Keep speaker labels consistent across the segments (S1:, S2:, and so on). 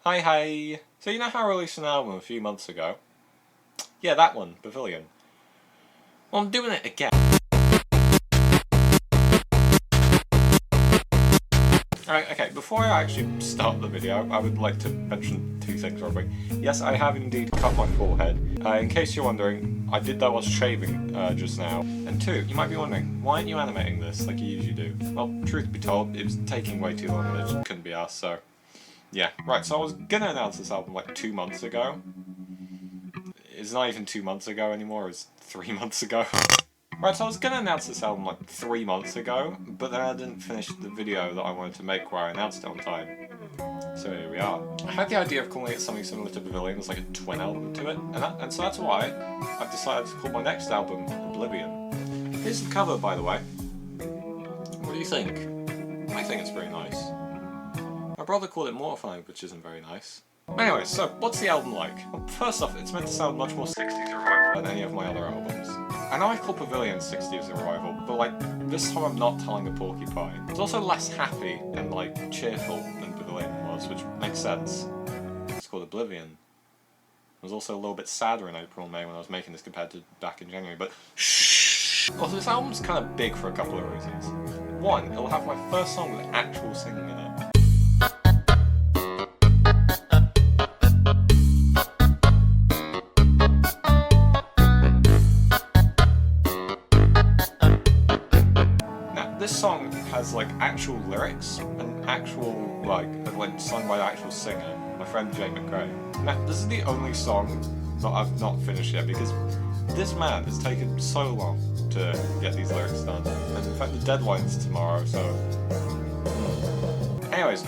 S1: Hi. So you know how I released an album a few months ago? Yeah, that one, Pavilion. Well, I'm doing it again. Alright, okay, before I actually start the video, I would like to mention two things real quick. Yes, I have indeed cut my forehead. In case you're wondering, I did that while shaving just now. And two, you might be wondering, why aren't you animating this like you usually do? Well, truth be told, it was taking way too long and it just couldn't be asked, so... Yeah, right, so I was gonna announce this album like 2 months ago. It's not even 2 months ago anymore, it's 3 months ago. Right, so I was gonna announce this album like 3 months ago, but then I didn't finish the video that I wanted to make where I announced it on time. So here we are. I had the idea of calling it something similar to Pavilion, there's like a twin album to it, and so that's why I've decided to call my next album Oblivion. Here's the cover, by the way. What do you think? I think it's pretty nice. My brother called it mortifying, which isn't very nice. Anyway, so what's the album like? Well, first off, it's meant to sound much more 60s revival than any of my other albums. I know I call Pavilion 60s revival, but like, this time I'm not telling a porcupine. It's also less happy and like, cheerful than Pavilion was, which makes sense. It's called Oblivion. It was also a little bit sadder in April and May when I was making this compared to back in January, but shh. Also, this album's kind of big for a couple of reasons. One, it'll have my first song with actual singing in it. This song has like actual lyrics and actual like sung by the actual singer, my friend Jay McRae. Now this is the only song that I've not finished yet because this man has taken so long to get these lyrics done, and in fact the deadline's tomorrow. So, anyways,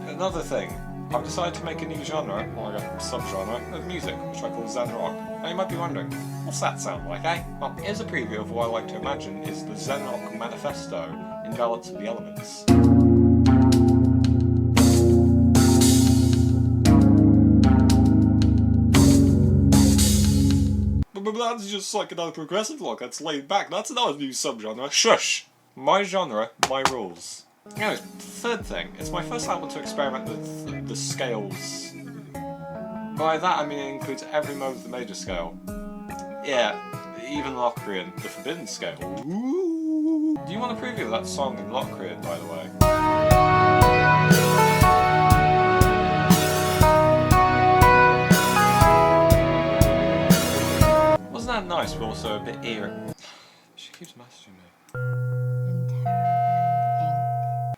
S1: another thing. I've decided to make a new genre, or like a subgenre, of music, which I call Zen Rock. Now you might be wondering, what's that sound like, eh? Well, here's a preview of what I like to imagine is the Zen Rock manifesto in Balance of the Elements. But that's just like another progressive rock, that's laid back, that's another new subgenre. Shush! My genre, my rules. Anyways, third thing, it's my first album to experiment with the scales. By that I mean it includes every mode of the major scale. Yeah, even Locrian, the forbidden scale. Ooh. Do you want a preview of that song in Locrian, by the way? Wasn't that nice, but also a bit eerie? She keeps messaging me.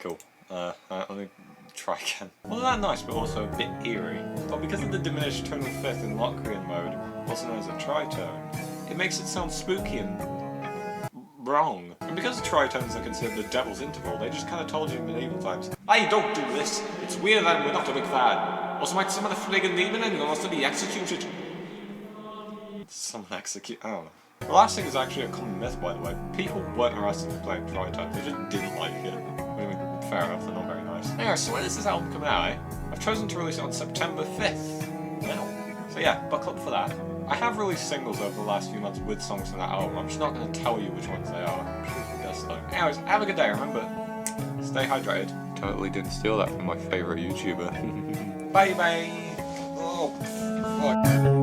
S1: Cool. Let me try again. Wasn't that nice, but also a bit eerie? Well, because of the diminished tonal fifth in Locrian mode, also known as a tritone, it makes it sound spooky and wrong. And because tritones are considered the devil's interval, they just kind of told you in medieval times, "Hey, don't do this! It's weird and we're not a big fan. Also might summon a friggin' demon and you'll also be executed." Someone execute? I don't know. The last thing is actually a common myth, by the way. People weren't arrested for playing tritones, they just didn't like it. I mean, fair enough, they're not very nice. Anyway, so when is this album coming out, eh? I've chosen to release it on September 5th. Now. So yeah, buckle up for that. I have released singles over the last few months with songs from that album. I'm just not going to tell you which ones they are. I'm sure you can guess though. Anyways, have a good day, remember, stay hydrated. Totally didn't steal that from my favourite YouTuber. Bye. Oh, fuck.